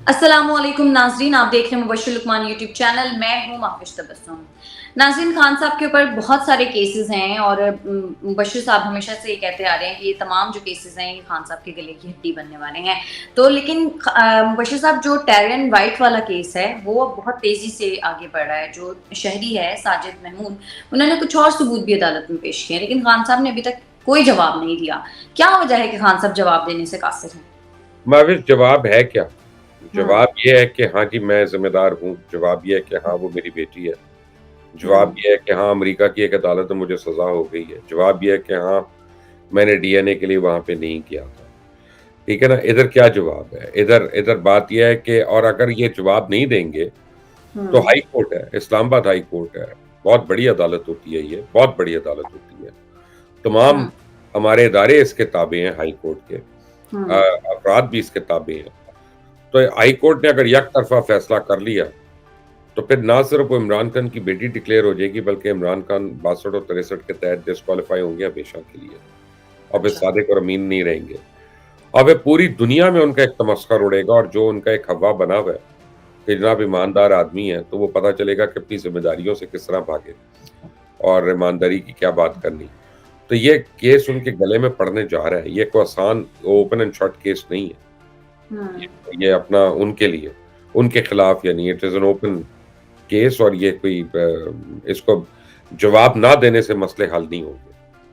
अस्सलामुअलैकुम नाज़रीन, आप देख रहे हैं मुबश्शिर लुकमान यूट्यूब चैनल। मैं हूं महविश तबस्सुम। नाज़रीन, खान साहब के ऊपर बहुत सारे केसेस हैं और मुबश्शिर साहब हमेशा से ये कहते आ रहे हैं कि ये तमाम जो केसेस हैं ये खान साहब के गले की हड्डी बनने वाले हैं। तो लेकिन मुबश्शिर साहब, जो टैरियन वाइट वाला केस है वो बहुत तेजी से आगे बढ़ रहा है। जो शहरी है साजिद महमूद, उन्होंने कुछ और सबूत भी अदालत में पेश किए, लेकिन खान साहब ने अभी तक कोई जवाब नहीं दिया। क्या वजह है कि खान साहब जवाब देने से कासिर हैं? महाविश, जवाब है क्या? हम्म। जवाब ये है कि हाँ जी, मैं ज़िम्मेदार हूँ। जवाब ये है कि हाँ, वो मेरी बेटी है। जवाब हम्म। ये है कि हाँ, अमेरिका की एक अदालत में मुझे सज़ा हो गई है। जवाब ये है कि हाँ, मैंने डीएनए के लिए वहाँ पे नहीं किया था। ठीक है ना? इधर क्या जवाब है? इधर इधर बात ये है कि और अगर ये जवाब नहीं देंगे, तो हम्म। हाई कोर्ट है, इस्लामाबाद हाई कोर्ट है। बहुत बड़ी अदालत होती है ये, बहुत बड़ी अदालत होती है। तमाम हम्म। हमारे इदारे इसके ताबे हैं हाई कोर्ट के। हम्म। अफराद भी इसके ताबे हैं। तो हाई कोर्ट ने अगर एक तरफ़ा फैसला कर लिया, तो फिर ना सिर्फ वो इमरान खान की बेटी डिक्लेयर हो जाएगी, बल्कि इमरान खान 62 और 63 के तहत डिस्क्वालीफाई होंगे हमेशा के लिए। अब फिर अच्छा। सादिक और अमीन नहीं रहेंगे। अब ये पूरी दुनिया में उनका एक तमस्खर उड़ेगा और जो उनका एक हवा बना हुआ है कि जनाब ईमानदार आदमी है, तो वो पता चलेगा कि अपनी ज़िम्मेदारियों से किस तरह भागे और ईमानदारी की क्या बात करनी। तो ये केस उनके गले में पड़ने जा रहा है। ये कोई आसान ओपन एंड शट केस नहीं है। हुँ। ये अपना उनके लिए, उनके खिलाफ यानी it is an open case और ये कोई इसको जवाब ना देने से मसले हल नहीं होंगे।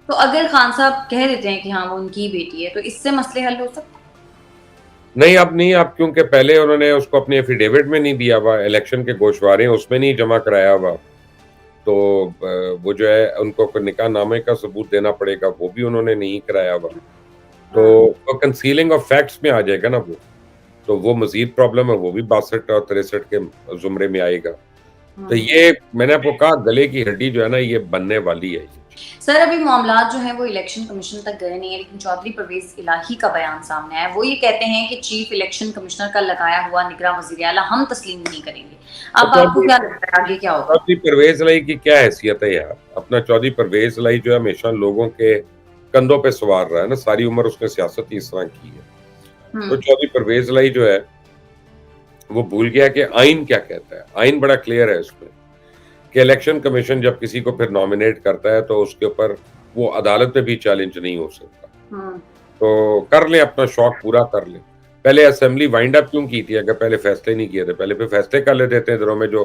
तो अगर खान साहब कह देते हैं कि हाँ, वो उनकी बेटी है, तो इससे मसले हल हो सकते हैं? नहीं, अब नहीं, अब क्योंकि पहले उन्होंने उसको अपने एफिडेविट में नहीं दिया हुआ, इलेक्शन के गोशवारे उसमें नहीं जमा कराया हुआ, तो वो जो है उनको कोई निकाहनामे का सबूत देना पड़ेगा, वो भी उन्होंने नहीं कराया हुआ। तो हाँ। वो कंसीलिंग ऑफ फैक्ट्स में आ जाएगा ना वो, तो वो मज़ीद प्रॉब्लम है, वो भी 62 और 63 के ज़ुमरे में आएगा। तो हुँ। ये मैंने आपको कहा गले की हड्डी जो है ना, ये बनने वाली है ये। सर, अभी मामलात जो हैं वो इलेक्शन कमीशन तक गए नहीं है, लेकिन चौधरी परवेज़ इलाही का बयान सामने आया है। वो ये कहते हैं कि चीफ इलेक्शन कमिश्नर का लगाया हुआ निगरान वज़ीर आला हम तस्लीम नहीं करेंगे। तो अब आपको क्या लगता है आगे क्या होगा? चौधरी परवेज़ इलाही की क्या हैसियत है यार? अपना चौधरी परवेज़ इलाही जो है हमेशा लोगों के कंधों पे सवार रहा है ना, सारी उम्र उसने सियासत ही इस तरह की है। तो हुँ। चौधरी परवेज़ इलाही जो है, वो भूल गया कि आइन क्या कहता है। आइन बड़ा क्लियर है इसमें कि इलेक्शन कमीशन जब किसी को फिर नॉमिनेट करता है, तो उसके ऊपर वो अदालत में भी चैलेंज नहीं हो सकता। हुँ। तो कर लें, अपना शौक पूरा कर लें। पहले असेंबली वाइंड अप क्यों की थी अगर पहले फैसले नहीं किए थे? पहले फिर फैसले कर लेते इतने दिनों में जो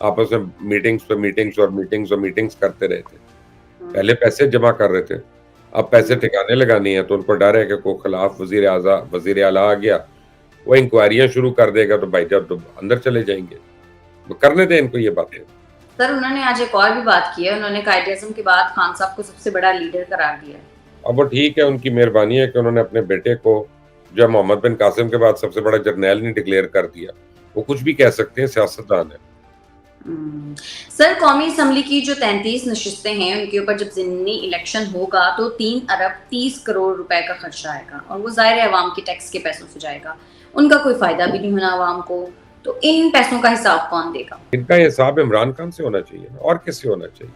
आपस में मीटिंग्स पे मीटिंग्स और मीटिंग्स और मीटिंग्स करते रहे थे। हुँ। पहले पैसे जमा कर रहे थे, अब पैसे हुँ। ठिकाने लगाने हैं, तो उनको डर है कि कोई खिलाफ वज़ीर आला आ गया, वो इंक्वायरियाँ शुरू कर देगा, तो भाई साहब तो अंदर चले जाएँगे। तो करने दें इनको ये बातें। सर, उन्होंने आज एक और भी बात की है। उन्होंने कायदे-आज़म के बाद खान साहब को सबसे बड़ा लीडर करार दिया है। अब वो ठीक है, उनकी मेहरबानी है कि उन्होंने अपने बेटे को जो है मोहम्मद बिन कासिम के बाद सबसे बड़ा जर्नैल नहीं डिक्लेयर कर दिया। वो कुछ भी कह सकते हैं, सियासतदान है। सर, कौमी असम्बली की जो 33 नशिस्तें हैं, उनके ऊपर जब ज़िमनी इलेक्शन होगा तो 3 अरब 30 करोड़ रुपए का खर्चा आएगा और वो ज़ाहिर है अवाम के टैक्स के पैसों से जाएगा। उनका कोई फ़ायदा भी नहीं होना अवाम को, तो इन पैसों का हिसाब कौन देगा? इनका हिसाब इमरान खान से होना चाहिए ना, और किससे होना चाहिए?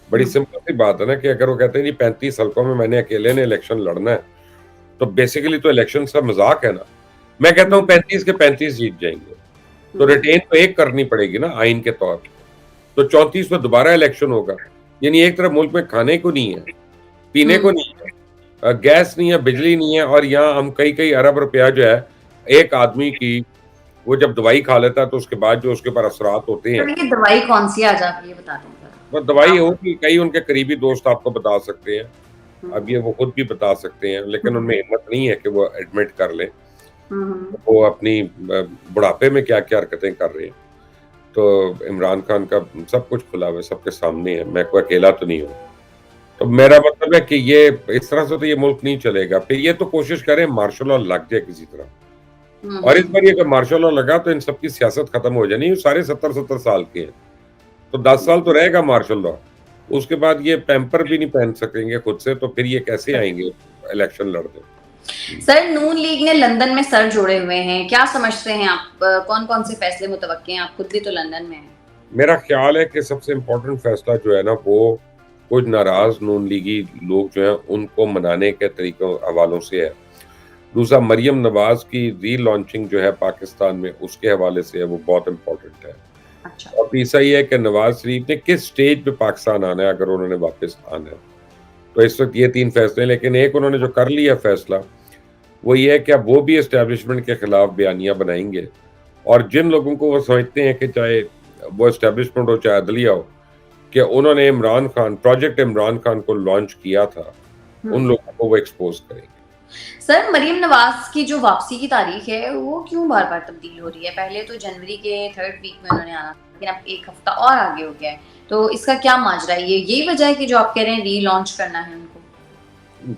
बड़ी हुँ। सिंपल सी बात है ना कि अगर वो कहते हैं जी 35 हलकों में मैंने अकेले ने इलेक्शन लड़ना है, तो बेसिकली तो इलेक्शन का मज़ाक है ना। मैं कहता हूँ हुँ। 35 के 35 जीत जाएँगे, तो हुँ। रिटेन तो एक करनी पड़ेगी ना आइन के तौर पे। तो 34 में दोबारा इलेक्शन होगा। यानी एक तरफ मुल्क में खाने को नहीं है, पीने को हुँ। नहीं है, गैस नहीं है, बिजली नहीं है और यहाँ हम कई-कई अरब रुपया जो है, एक आदमी की वो जब दवाई खा लेता है तो उसके बाद जो उसके ऊपर असरात होते हैं, सर, ये दवाई कौन-सी है आज आप ये बता दें वो ज़रा? दवाई आप होगी, कई उनके करीबी दोस्त आपको बता सकते हैं। हुँ। अब ये वो खुद भी बता सकते हैं, लेकिन हुँ। उनमें हिम्मत नहीं है कि वो एडमिट कर लें, हुँ। हुँ। वो अपनी बुढ़ापे में क्या-क्या हरकतें कर रहे हैं। तो इमरान खान का सब कुछ खुला हुआ है, सबके सामने है, मैं कोई अकेला तो नहीं हूँ। तो मेरा मतलब है कि ये इस तरह से तो ये मुल्क नहीं चलेगा। फिर ये तो कोशिश करें मार्शल लॉ लग जाए किसी तरह। हुँ। और इस हुँ। बार ये अगर मार्शल लॉ लगा तो इन सबकी सियासत खत्म हो जानी। ये सारे 70-70 साल के हैं। तो 10 साल तो रहेगा मार्शल लॉ। उसके बाद ये पैम्पर भी नहीं पहन सकेंगे खुद से, तो फिर ये कैसे आएँगे इलेक्शन लड़ने? हुँ। सर, नून लीग ने लंदन में सर जोड़े हुए हैं। क्या समझते हैं आप? कौन-कौन से फैसले मुतवक्के हैं? आप खुद भी तो लंदन में हैं। मेरा ख़्याल है कि सबसे इम्पोर्टेंट फ़ैसला जो है ना, वो कुछ नाराज़ नून लीगी लोग जो हैं, उनको मनाने के तरीकों हवालों से है। दूसरा मरियम नवाज़ की री-लॉन्चिंग जो है पाकिस्तान में, उसके हवाले से है, वो बहुत इम्पोर्टेंट है। अच्छा। और तीसरा ये है कि नवाज़ शरीफ ने किस स्टेज पे पाकिस्तान आना है, अगर उन्होंने वापस आना है। तो इस वक़्त ये 3 फैसले हैं, लेकिन एक उन्होंने जो कर लिया फैसला, वो ये है कि अब वो भी एस्टेब्लिशमेंट के खिलाफ बयानियाँ बनाएँगे, और जिन लोगों को वो समझते हैं कि चाहे वो एस्टेब्लिशमेंट हो, चाहे अदलिया हो, कि उन्होंने इमरान खान प्रोजेक्ट इमरान खान को लॉन्च किया था, हुँ। उन लोगों को वो एक्सपोज़ करेंगे। सर, मरियम नवाज़ की जो वापसी की तारीख है, वो क्यों बार-बार तब्दील हो रही है? पहले तो जनवरी के 3rd वीक में उन्होंने आना था, लेकिन अब 1 हफ्ता और आगे हो गया है। तो इसका क्या माजरा है? ये यही वजह है कि जो आप कह रहे हैं री-लॉन्च करना है उनको?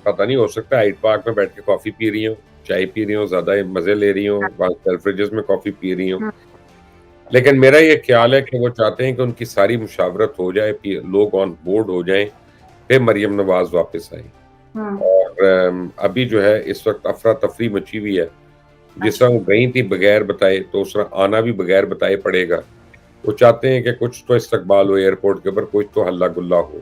पता नहीं, हो सकता है हाइड पार्क में बैठ के कॉफ़ी पी रही हों, चाय पी रही हों, ज़्यादा मज़े ले रही हों, वहाँ सेल्फ्रिजेज़ में कॉफ़ी पी रही हों। हुँ, लेकिन मेरा ये ख़्याल है कि वो चाहते हैं कि उनकी सारी मुशावरत हो जाए, कि लोग ऑन बोर्ड हो जाएँ, फिर मरियम नवाज़ वापस आएँ। हुँ। और अभी जो है इस वक़्त अफ़रा-तफ़री मची हुई है। जिस अच्छा। तरह वो गई थी बगैर बताए, तो उस तरह आना भी बगैर बताए पड़ेगा। वो चाहते हैं कि कुछ तो इस्तकबाल हो एयरपोर्ट के ऊपर, कुछ तो हल्ला-गुल्ला हो,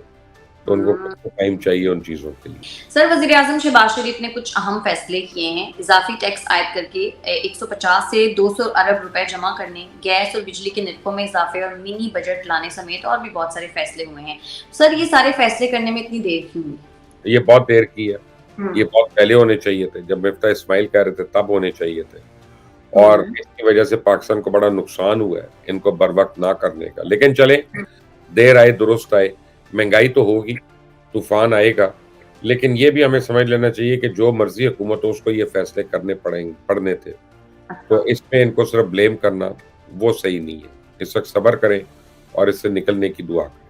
तो उनको कुछ हुँ। तो टाइम चाहिए उन चीज़ों के लिए। सर, वज़ीर-ए-आज़म शहबाज़ शरीफ ने कुछ अहम फैसले किए हैं। इज़ाफ़ी टैक्स आयद करके 150 से 200 अरब रुपए जमा करने, गैस और बिजली के निर्खों में इज़ाफ़े और मिनी बजट लाने समेत और भी बहुत सारे फैसले हुए हैं। सर, ये सारे फैसले करने में इतनी देर क्यों हुई? ये बहुत देर की है, हुँ। ये बहुत पहले होने चाहिए थे, जब मिफ्ता इस्माइल कह रहे थे तब होने चाहिए थे, और हुँ। इसकी वजह से पाकिस्तान को बड़ा नुकसान हुआ है, इनको बरवक़्त ना करने का। लेकिन चलें, हुँ। देर आए दुरुस्त आए, महँगाई तो होगी, तूफ़ान आएगा, लेकिन ये भी हमें समझ लेना चाहिए कि जो मर्ज़ी हुकूमत हो, उसको ये फैसले करने पड़ने थे। अच्छा। तो इसमें इनको सिर्फ ब्लेम करना, वो सही नहीं है। इस वक़्त सब्र करें और इससे निकलने की दुआ करें।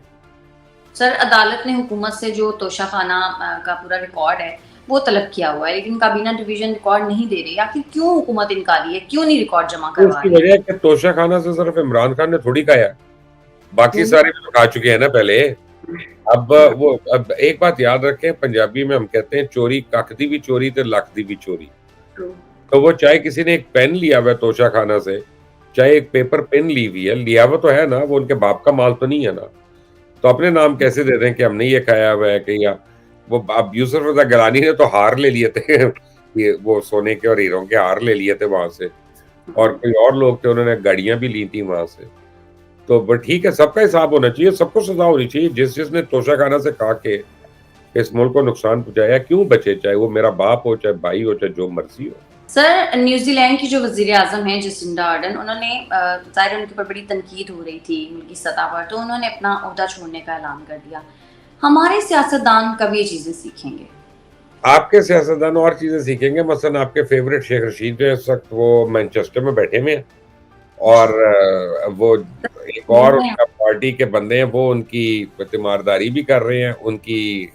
सर, अदालत ने हुकूमत से जो तोशाखाना का पूरा रिकॉर्ड है, वो तलब किया हुआ है, लेकिन काबीना डिवीज़न रिकॉर्ड नहीं दे रही। आखिर क्यों हुकूमत इनकारी है? क्यों नहीं रिकॉर्ड जमा तो करवा उसकी रही? वजह है कि तोशाखाना से सिर्फ इमरान खान ने थोड़ी खाया, बाकी क्यों? सारे भी तो खा चुके हैं ना पहले। अब हुँ। वो अब एक बात याद रखें, पंजाबी में हम कहते हैं चोरी कख दी भी चोरी ते लख दी भी चोरी। ट्रू। तो वो चाहे किसी ने एक पेन लिया हुआ है तोशाखाना से, चाहे एक पेपर पेन ली हुई है, लिया हुआ तो है ना, वो उनके बाप का माल तो नहीं है ना। तो अपने नाम कैसे दे दें कि हमने ये खाया हुआ है, कि या वो अब यूसुफ रज़ा गिलानी ने तो हार ले लिए थे ये वो सोने के और हीरों के हार ले लिए थे वहाँ से, और हुँ। कोई और लोग थे उन्होंने गाड़ियाँ भी ली थी वहाँ से। तो ब ठीक है, सबका हिसाब होना चाहिए, सबको सज़ा होनी चाहिए। जिसने तोशाखाना से खा के इस मुल्क को नुकसान पहुँचाया, क्यों बचे? चाहे वो मेरा बाप हो, चाहे भाई हो, चाहे जो मर्ज़ी हो। सर, न्यूज़ीलैंड की जो वज़ीर-ए-आज़म हैं जसिंडा आर्डन, उन्होंने ज़ाहिर है उनके ऊपर बड़ी तनकीद हो रही थी मुल्की सतह पर, तो उन्होंने अपना ओहदा छोड़ने का ऐलान कर दिया। हमारे सियासतदान कब ये चीज़ें सीखेंगे? आपके सियासतदान और चीज़ें सीखेंगे, मसलन आपके फ़ेवरेट शेख रशीद जो है इस वक़्त वो मैनचेस्टर में बैठे हुए हैं, और अच्छा। वो एक घूम और रहे हैं। उनका पार्टी के बंदे हैं, वो उनकी तीमारदारी भी कर रहे हैं, उनकी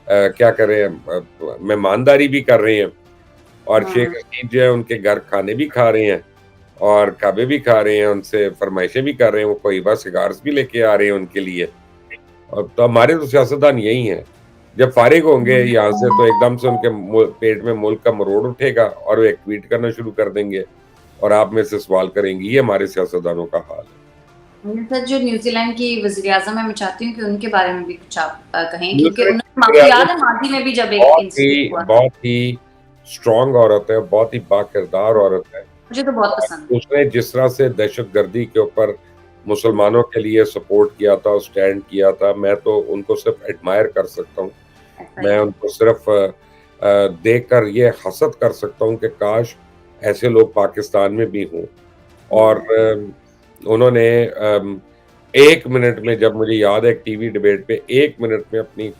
क्या करें, मेहमानदारी भी कर रहे हैं, और शेख हुँ। रशीद जो है उनके घर खाने भी खा रहे हैं, और कबाब भी खा रहे हैं, उनसे फ़रमाइशें भी कर रहे हैं, वो कोहिबा सिगार्स भी लेके आ रहे हैं उनके लिए। और तो हमारे तो सियासतदान यही हैं। जब फ़ारिग होंगे हुँ। यहाँ से, तो एकदम से उनके पेट में मुल्क का मरोड़ उठेगा, और वो एक ट्वीट करना शुरू कर देंगे, और आप में से सवाल करेंगे। ये हमारे सियासतदानों का हाल है। सर, जो न्यूज़ीलैंड की वज़ीर-ए-आज़म है, मैं चाहती हूँ कि उनके बारे में भी कुछ आप कहें, क्योंकि न्यूज़ीलैंड उन्होंने की माफ़ी वज़ीर-ए-आज़म याद है माज़ी में भी जब एक बहुत इंसिडेंट ही हुआ था। बहुत ही स्ट्रॉन्ग औरत है, बहुत ही बाकिरदार औरत है। मुझे तो बहुत और पसंद है। उसने जिस तरह से दहशतगर्दी के ऊपर मुसलमानों के लिए सपोर्ट किया था, स्टैंड किया था, मैं तो उनको सिर्फ़ एडमायर कर सकता हूँ। ऐसा ही मैं है। उनको सिर्फ़ देखकर ये हसद कर सकता हूँ कि काश ऐसे लोग पाकिस्तान में भी हों। और हुँ। उन्होंने 1 मिनट में, जब मुझे याद है एक टीवी डिबेट पे 1 मिनट में अपनी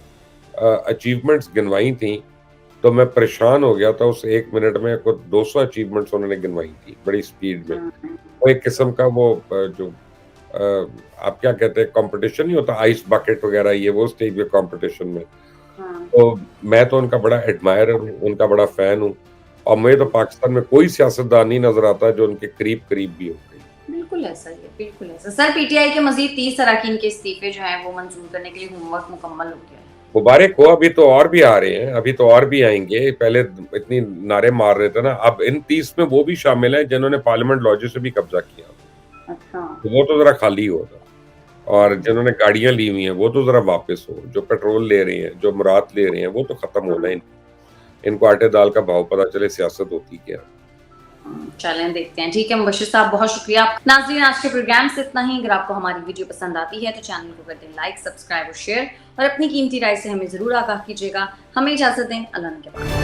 अचीवमेंट्स गिनवाई थी, तो मैं परेशान हो गया था। उस 1 मिनट में कुछ 200 अचीवमेंट्स उन्होंने गिनवाई थी, बड़ी स्पीड में। हुँ। वो एक किस्म का वो जो आप क्या कहते हैं, कॉम्पिटिशन नहीं होता आइस बकेट वगैरह, ये वो स्टेज पे कॉम्पिटिशन में। हुँ। तो मैं तो उनका बड़ा एडमायरर हूँ, उनका बड़ा फ़ैन हूँ, और मुझे तो पाकिस्तान में कोई सियासतदान नहीं नज़र आता जो उनके करीब-करीब भी हो कहीं। बिल्कुल ऐसा ही है, बिल्कुल ऐसा। सर, पीटीआई के मज़ीद 30 अरकान के इस्तीफ़े जो हैं, वो मंज़ूर करने के लिए होमवर्क मुकम्मल हो गया है। मुबारक हो, अभी तो और भी आ रहे हैं, अभी तो और भी आएँगे। पहले इतनी नारे मार रहे थे ना, अब इन 30 में वो भी शामिल हैं जिन्होंने पार्लियामेंट लॉजी से भी कब्ज़ा किया। अच्छा। तो वो तो ज़रा खाली हो ना, और जिन्होंने गाड़ियाँ ली हुई हैं, वो तो ज़रा वापस हो। जो पेट्रोल ले रहे हैं, जो मुराद ले रहे हैं, वो तो खत्म होना हुँ। ही नहीं। इनको आटे दाल का भाव पता चले सियासत होती क्या है। चलें देखते हैं। ठीक है मुबश्शिर साहब, बहुत शुक्रिया। नाज़रीन, आज के प्रोग्राम से इतना ही। अगर आपको हमारी वीडियो पसंद आती है तो चैनल को कर दें लाइक, सब्सक्राइब और शेयर, और अपनी कीमती राय से हमें ज़रूर आगाह कीजिएगा। हमें इजाज़त दें। अल्लाह ने के बाद।